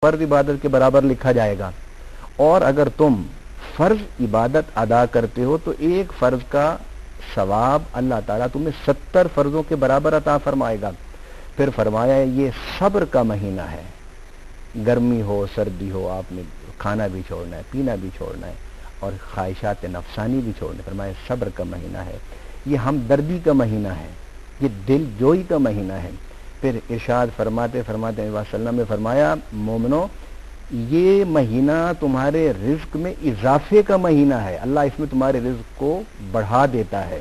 فرض عبادت کے برابر لکھا جائے گا، اور اگر تم فرض عبادت ادا کرتے ہو تو ایک فرض کا ثواب اللہ تعالیٰ تمہیں 70 فرضوں کے برابر عطا فرمائے گا۔ پھر فرمایا یہ صبر کا مہینہ ہے، گرمی ہو سردی ہو آپ نے کھانا بھی چھوڑنا ہے، پینا بھی چھوڑنا ہے، اور خواہشات نفسانی بھی چھوڑنا ہے۔ فرمایا صبر کا مہینہ ہے، یہ ہمدردی کا مہینہ ہے، یہ دل جوئی کا مہینہ ہے۔ پھر ارشاد فرماتے فرماتے علیہ وسلم نے فرمایا مومنو یہ مہینہ تمہارے رزق میں اضافے کا مہینہ ہے، اللہ اس میں تمہارے رزق کو بڑھا دیتا ہے۔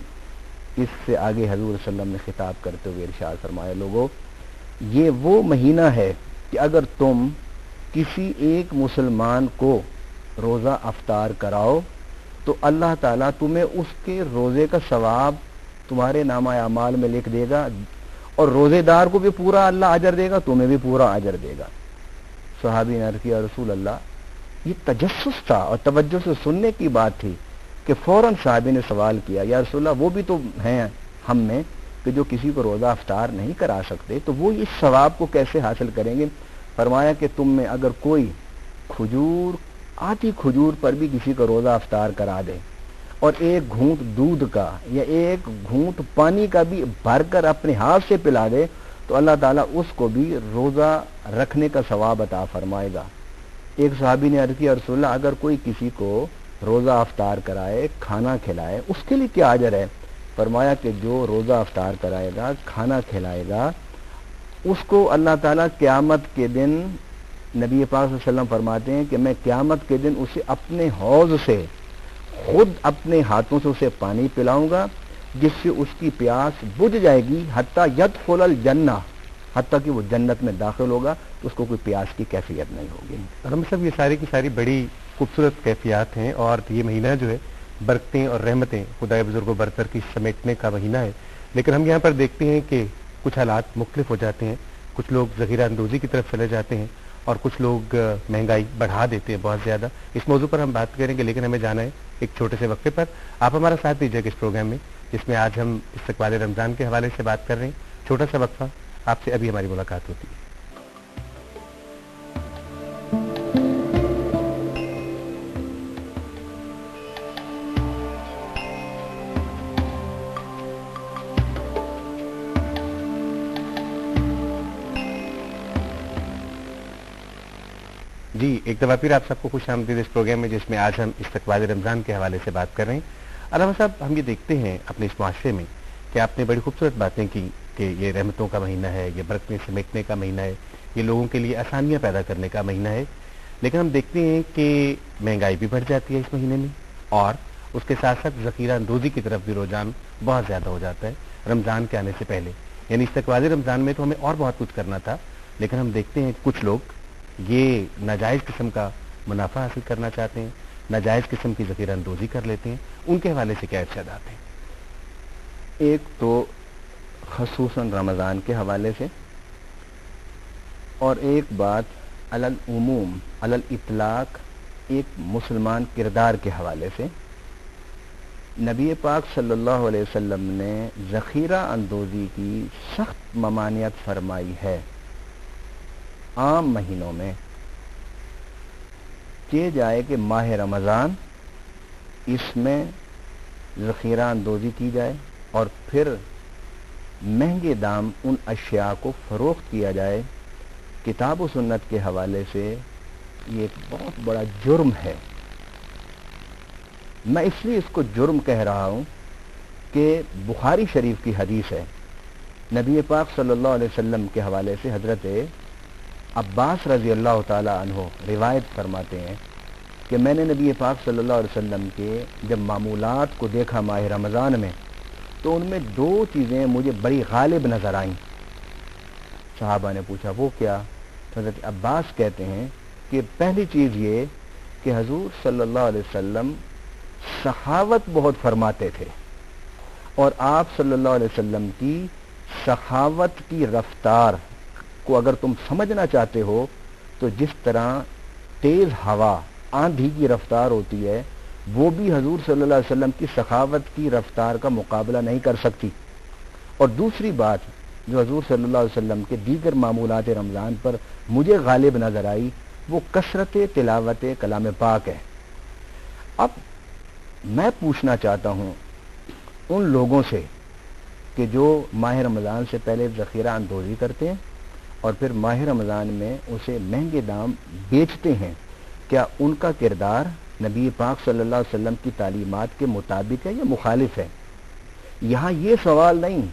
اس سے آگے حضور صلی اللہ علیہ وسلم نے خطاب کرتے ہوئے ارشاد فرمایا لوگو یہ وہ مہینہ ہے کہ اگر تم کسی ایک مسلمان کو روزہ افطار کراؤ تو اللہ تعالیٰ تمہیں اس کے روزے کا ثواب تمہارے نامہ اعمال میں لکھ دے گا، اور روزے دار کو بھی پورا اللہ اجر دے گا، تمہیں بھی پورا اجر دے گا۔ صحابی نے عرض کیا رسول اللہ، یہ تجسس تھا اور توجہ سے سننے کی بات تھی کہ فوراً صحابی نے سوال کیا یا رسول اللہ وہ بھی تو ہیں ہم میں کہ جو کسی کو روزہ افطار نہیں کرا سکتے، تو وہ اس ثواب کو کیسے حاصل کریں گے؟ فرمایا کہ تم میں اگر کوئی کھجور آدھی کھجور پر بھی کسی کو روزہ افطار کرا دے اور ایک گھونٹ دودھ کا یا ایک گھونٹ پانی کا بھی بھر کر اپنے ہاتھ سے پلا دے تو اللہ تعالیٰ اس کو بھی روزہ رکھنے کا ثواب عطا فرمائے گا۔ ایک صحابی نے عرض کیا رسول اللہ اگر کوئی کسی کو روزہ افطار کرائے کھانا کھلائے اس کے لیے کیا اجر ہے؟ فرمایا کہ جو روزہ افطار کرائے گا کھانا کھلائے گا اس کو اللہ تعالیٰ قیامت کے دن نبی پاک صلی اللہ علیہ وسلم فرماتے ہیں کہ میں قیامت کے دن اسے اپنے حوض سے خود اپنے ہاتھوں سے اسے پانی پلاؤں گا جس سے اس کی پیاس بجھ جائے گی حتیٰ یدخل الجنہ، حتیٰ کہ وہ جنت میں داخل ہوگا تو اس کو کوئی پیاس کی کیفیت نہیں ہوگی۔ ہم سب یہ ساری کی ساری بڑی خوبصورت کیفیات ہیں، اور یہ مہینہ جو ہے برکتیں اور رحمتیں خدائے بزرگ و برتر کی سمیٹنے کا مہینہ ہے، لیکن ہم یہاں پر دیکھتے ہیں کہ کچھ حالات مختلف ہو جاتے ہیں، کچھ لوگ ذخیرہ اندوزی کی طرف چلے جاتے ہیں اور کچھ لوگ مہنگائی بڑھا دیتے ہیں بہت زیادہ۔ اس موضوع پر ہم بات کریں گے، لیکن ہمیں جانا ہے ایک چھوٹے سے وقفے پر۔ آپ ہمارا ساتھ دیجیے گا اس پروگرام میں جس میں آج ہم استقبال رمضان کے حوالے سے بات کر رہے ہیں۔ چھوٹا سا وقفہ، آپ سے ابھی ہماری ملاقات ہوتی ہے۔ جی ایک دفعہ پھر آپ سب کو خوش آمدید اس پروگرام میں جس میں آج ہم استقبال رمضان کے حوالے سے بات کر رہے ہیں۔ علامہ صاحب ہم یہ دیکھتے ہیں اپنے اس معاشرے میں کہ آپ نے بڑی خوبصورت باتیں کی کہ یہ رحمتوں کا مہینہ ہے، یہ برکتیں سمیٹنے کا مہینہ ہے، یہ لوگوں کے لیے آسانیاں پیدا کرنے کا مہینہ ہے، لیکن ہم دیکھتے ہیں کہ مہنگائی بھی بڑھ جاتی ہے اس مہینے میں، اور اس کے ساتھ ساتھ ذخیرہ اندوزی کی طرف بھی رجحان بہت زیادہ ہو جاتا ہے رمضان کے آنے سے پہلے۔ یعنی استقبال رمضان میں تو ہمیں اور بہت کچھ کرنا تھا، لیکن ہم دیکھتے ہیں کچھ لوگ یہ ناجائز قسم کا منافع حاصل کرنا چاہتے ہیں، ناجائز قسم کی ذخیرہ اندوزی کر لیتے ہیں۔ ان کے حوالے سے کیا ارشادات ہیں؟ ایک تو خصوصاً رمضان کے حوالے سے، اور ایک بات علی العموم علی الاطلاق ایک مسلمان کردار کے حوالے سے۔ نبی پاک صلی اللہ علیہ وسلم نے ذخیرہ اندوزی کی سخت ممانعت فرمائی ہے عام مہینوں میں، کہ جائے کہ ماہ رمضان اس میں ذخیرہ اندوزی کی جائے اور پھر مہنگے دام ان اشیاء کو فروخت کیا جائے۔ کتاب و سنت کے حوالے سے یہ ایک بہت بڑا جرم ہے۔ میں اس لیے اس کو جرم کہہ رہا ہوں کہ بخاری شریف کی حدیث ہے، نبی پاک صلی اللہ علیہ وسلم کے حوالے سے حضرت عباس رضی اللہ تعالی عنہ روایت فرماتے ہیں کہ میں نے نبی پاک صلی اللہ علیہ وسلم کے جب معمولات کو دیکھا ماہ رمضان میں تو ان میں دو چیزیں مجھے بڑی غالب نظر آئیں۔ صحابہ نے پوچھا وہ کیا؟ حضرت عباس کہتے ہیں کہ پہلی چیز یہ کہ حضور صلی اللہ علیہ وسلم سخاوت بہت فرماتے تھے، اور آپ صلی اللہ علیہ وسلم کی سخاوت کی رفتار کو اگر تم سمجھنا چاہتے ہو تو جس طرح تیز ہوا آندھی کی رفتار ہوتی ہے وہ بھی حضور صلی اللہ علیہ وسلم کی سخاوت کی رفتار کا مقابلہ نہیں کر سکتی۔ اور دوسری بات جو حضور صلی اللہ علیہ وسلم کے دیگر معمولات رمضان پر مجھے غالب نظر آئی وہ کثرت تلاوت کلام پاک ہے۔ اب میں پوچھنا چاہتا ہوں ان لوگوں سے کہ جو ماہ رمضان سے پہلے ذخیرہ اندوزی کرتے ہیں اور پھر ماہ رمضان میں اسے مہنگے دام بیچتے ہیں، کیا ان کا کردار نبی پاک صلی اللہ علیہ وسلم کی تعلیمات کے مطابق ہے یا مخالف ہے؟ یہاں یہ سوال نہیں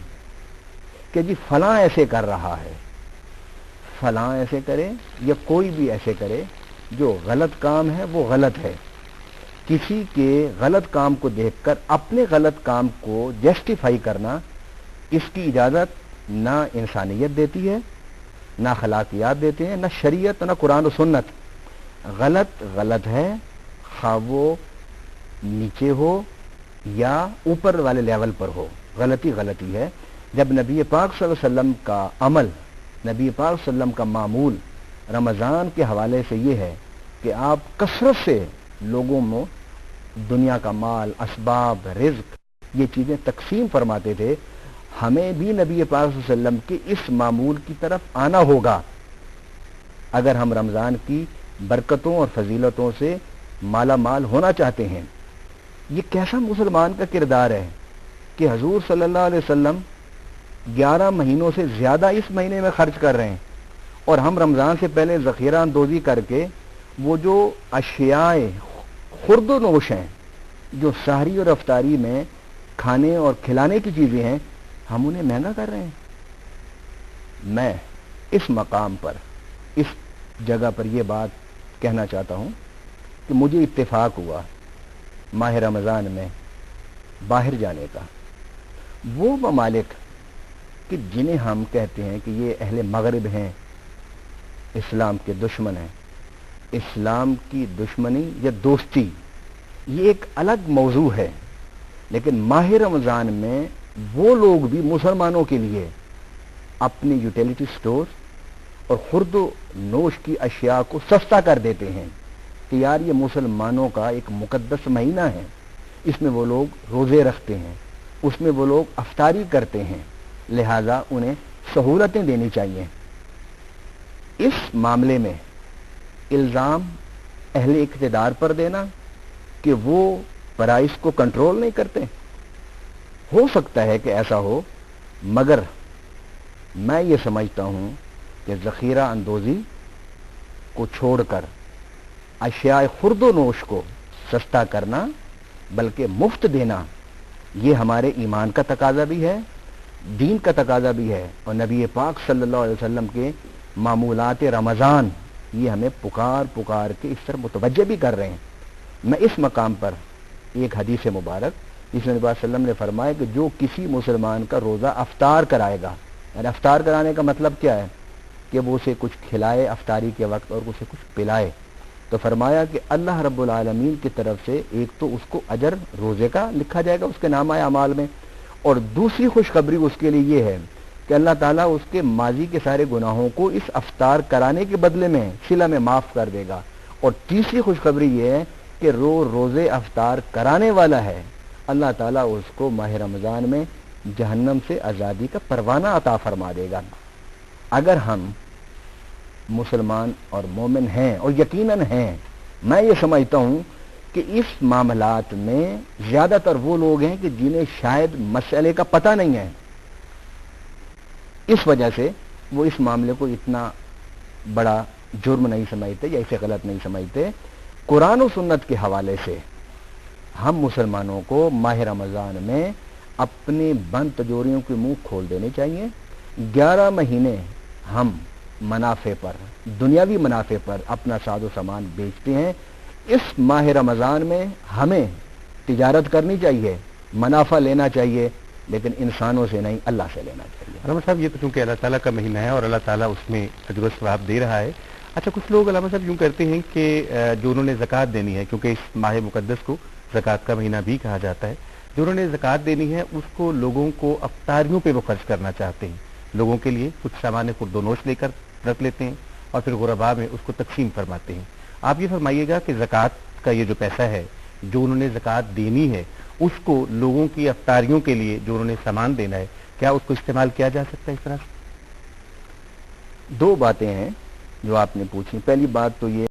کہ جی فلاں ایسے کر رہا ہے، فلاں ایسے کرے یا کوئی بھی ایسے کرے، جو غلط کام ہے وہ غلط ہے۔ کسی کے غلط کام کو دیکھ کر اپنے غلط کام کو جسٹیفائی کرنا، اس کی اجازت نہ انسانیت دیتی ہے، نہ اخلاقیات دیتے ہیں، نہ شریعت، نہ قرآن و سنت۔ غلط غلط ہے، خواہ وہ نیچے ہو یا اوپر والے لیول پر ہو، غلطی غلطی ہے۔ جب نبی پاک صلی اللہ علیہ وسلم کا عمل، نبی پاک صلی اللہ علیہ وسلم کا معمول رمضان کے حوالے سے یہ ہے کہ آپ کثرت سے لوگوں میں دنیا کا مال، اسباب، رزق، یہ چیزیں تقسیم فرماتے تھے، ہمیں بھی نبی پاک صلی اللہ علیہ وسلم کے اس معمول کی طرف آنا ہوگا اگر ہم رمضان کی برکتوں اور فضیلتوں سے مالا مال ہونا چاہتے ہیں۔ یہ کیسا مسلمان کا کردار ہے کہ حضور صلی اللہ علیہ وسلم 11 مہینوں سے زیادہ اس مہینے میں خرچ کر رہے ہیں، اور ہم رمضان سے پہلے ذخیرہ اندوزی کر کے وہ جو اشیاء خرد و نوش ہیں، جو سحری اور افطاری میں کھانے اور کھلانے کی چیزیں ہیں، ہم انہیں مہنگا کر رہے ہیں۔ میں اس مقام پر، اس جگہ پر یہ بات کہنا چاہتا ہوں کہ مجھے اتفاق ہوا ماہ رمضان میں باہر جانے کا۔ وہ ممالک کہ جنہیں ہم کہتے ہیں کہ یہ اہل مغرب ہیں، اسلام کے دشمن ہیں، اسلام کی دشمنی یا دوستی یہ ایک الگ موضوع ہے، لیکن ماہ رمضان میں وہ لوگ بھی مسلمانوں کے لیے اپنی یوٹیلیٹی سٹور اور خرد و نوش کی اشیاء کو سستا کر دیتے ہیں کہ یار یہ مسلمانوں کا ایک مقدس مہینہ ہے، اس میں وہ لوگ روزے رکھتے ہیں، اس میں وہ لوگ افطاری کرتے ہیں، لہذا انہیں سہولتیں دینی چاہیے۔ اس معاملے میں الزام اہل اقتدار پر دینا کہ وہ پرائس کو کنٹرول نہیں کرتے، ہو سکتا ہے کہ ایسا ہو، مگر میں یہ سمجھتا ہوں کہ ذخیرہ اندوزی کو چھوڑ کر اشیاء خرد و نوش کو سستا کرنا، بلکہ مفت دینا، یہ ہمارے ایمان کا تقاضا بھی ہے، دین کا تقاضا بھی ہے، اور نبی پاک صلی اللہ علیہ وسلم کے معمولات رمضان یہ ہمیں پکار پکار کے اس طرح متوجہ بھی کر رہے ہیں۔ میں اس مقام پر ایک حدیث مبارک جس میں نبی صلی اللہ علیہ وسلم نے فرمایا کہ جو کسی مسلمان کا روزہ افطار کرائے گا، یعنی افطار کرانے کا مطلب کیا ہے کہ وہ اسے کچھ کھلائے افطاری کے وقت اور اسے کچھ پلائے، تو فرمایا کہ اللہ رب العالمین کی طرف سے ایک تو اس کو اجر روزے کا لکھا جائے گا اس کے نامہ اعمال میں، اور دوسری خوشخبری اس کے لیے یہ ہے کہ اللہ تعالیٰ اس کے ماضی کے سارے گناہوں کو اس افطار کرانے کے بدلے میں صلہ میں معاف کر دے گا، اور تیسری خوشخبری یہ ہے کہ روزے افطار کرانے والا ہے، اللہ تعالیٰ اس کو ماہ رمضان میں جہنم سے آزادی کا پروانہ عطا فرما دے گا۔ اگر ہم مسلمان اور مومن ہیں، اور یقیناً ہیں، میں یہ سمجھتا ہوں کہ اس معاملات میں زیادہ تر وہ لوگ ہیں کہ جنہیں شاید مسئلے کا پتہ نہیں ہے، اس وجہ سے وہ اس معاملے کو اتنا بڑا جرم نہیں سمجھتے یا اسے غلط نہیں سمجھتے۔ قرآن و سنت کے حوالے سے ہم مسلمانوں کو ماہ رمضان میں اپنے بند تجوریوں کے منہ کھول دینے چاہیے۔ 11 مہینے ہم منافع پر، دنیاوی منافع پر اپنا ساز و سامان بیچتے ہیں، اس ماہ رمضان میں ہمیں تجارت کرنی چاہیے، منافع لینا چاہیے، لیکن انسانوں سے نہیں، اللہ سے لینا چاہیے۔ علامہ صاحب یہ تو چونکہ اللہ تعالیٰ کا مہینہ ہے اور اللہ تعالیٰ اس میں اجر و ثواب دے رہا ہے۔ اچھا، کچھ لوگ علامہ صاحب یوں کرتے ہیں کہ جو انہوں نے زکوٰۃ دینی ہے، کیونکہ اس ماہ مقدس کو زکوٰۃ کا مہینہ بھی کہا جاتا ہے، جو انہوں نے زکوٰۃ دینی ہے اس کو لوگوں کو افطاریوں پہ وہ خرچ کرنا چاہتے ہیں، لوگوں کے لیے کچھ سامان خرد و نوش لے کر رکھ لیتے ہیں اور پھر غرباء میں اس کو تقسیم فرماتے ہیں۔ آپ یہ فرمائیے گا کہ زکوٰۃ کا یہ جو پیسہ ہے جو انہوں نے زکوٰۃ دینی ہے اس کو لوگوں کی افطاریوں کے لیے جو انہوں نے سامان دینا ہے، کیا اس کو استعمال کیا جا سکتا ہے اس طرح سے؟ دو باتیں ہیں جو آپ نے پوچھی۔ پہلی بات تو یہ